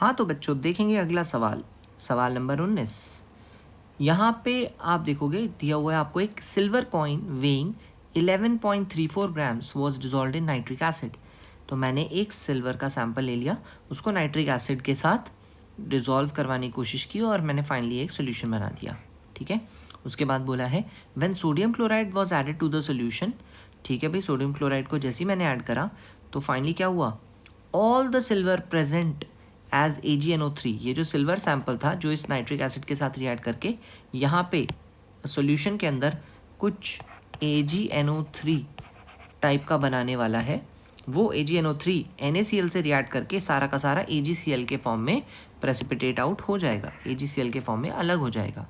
हाँ तो बच्चों देखेंगे अगला सवाल, सवाल नंबर 19। यहाँ पे आप देखोगे दिया हुआ है आपको एक silver coin weighing 11.34 grams was dissolve in nitric acid. तो मैंने एक सिल्वर का सैंपल ले लिया, उसको नाइट्रिक एसिड के साथ डिजॉल्व करवाने की कोशिश की और मैंने फाइनली एक सोल्यूशन बना दिया। ठीक है, उसके बाद बोला है when sodium chloride was added to the solution. ठीक है भाई, सोडियम क्लोराइड को जैसे ही मैंने ऐड करा तो फाइनली क्या हुआ, all the silver present as AgNO3, ये जो सिल्वर सैंपल था जो इस नाइट्रिक एसिड के साथ रिएक्ट करके यहाँ पे सॉल्यूशन के अंदर कुछ AgNO3 टाइप का बनाने वाला है, वो AgNO3 NaCl से रिएक्ट करके सारा का सारा AgCl के फॉर्म में प्रेसिपिटेट आउट हो जाएगा, AgCl के फॉर्म में अलग हो जाएगा।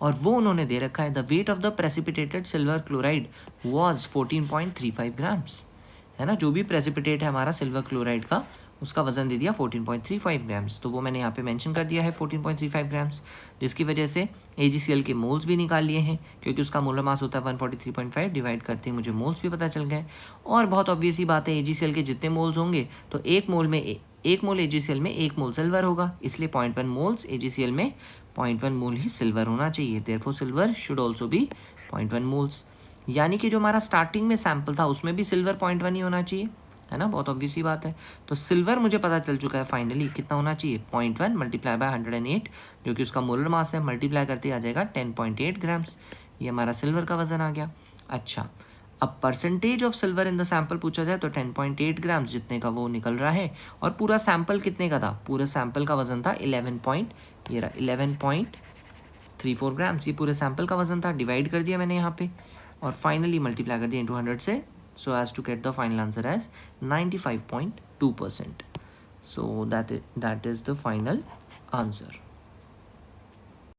और वो उन्होंने दे रखा है the weight of the precipitated silver chloride was 14.35 grams, है ना। जो भी प्रेसिपिटेट है हमारा सिल्वर क्लोराइड का, उसका वजन दे दिया 14.35 ग्राम्स, तो वो मैंने यहाँ पे मेंशन कर दिया है 14.35 ग्राम्स, जिसकी वजह से AgCl के मोल्स भी निकाल लिए हैं, क्योंकि उसका मोलर मास होता है 143.5, डिवाइड करते ही मुझे मोल्स भी पता चल गए। और बहुत ऑब्वियस ही बात है, AgCl के जितने मोल्स होंगे तो एक मोल AgCl में 1 मोल सिल्वर होगा, इसलिए 0.1 मोल्स AgCl में 0.1 मोल ही सिल्वर होना चाहिए, therefore silver should also be 0.1 moles. यानी कि जो हमारा स्टार्टिंग में सैंपल था उसमें भी सिल्वर 0.1 ही होना चाहिए, है ना, बहुत ऑब्वियस ही बात है। तो सिल्वर मुझे पता चल चुका है फाइनली कितना होना चाहिए, 0.1 मल्टीप्लाई बाय 108, जो कि उसका मोलर मास है, मल्टीप्लाई करते आ जाएगा 10.8 ग्राम्स, ये हमारा सिल्वर का वजन आ गया। अच्छा, अब percentage of silver in the sample पूछा जाए तो 10.8 ग्राम्स जितने का वो निकल रहा है, और पूरा सैंपल कितने का था, पूरे सैंपल का वजन था 11.34 ग्राम्स, ये पूरे सैंपल का वजन था। डिवाइड कर दिया मैंने यहाँ पे और फाइनली मल्टीप्लाई कर दिया इंटू 100 से, so as to get the final answer as 95.2%. So that is the final answer.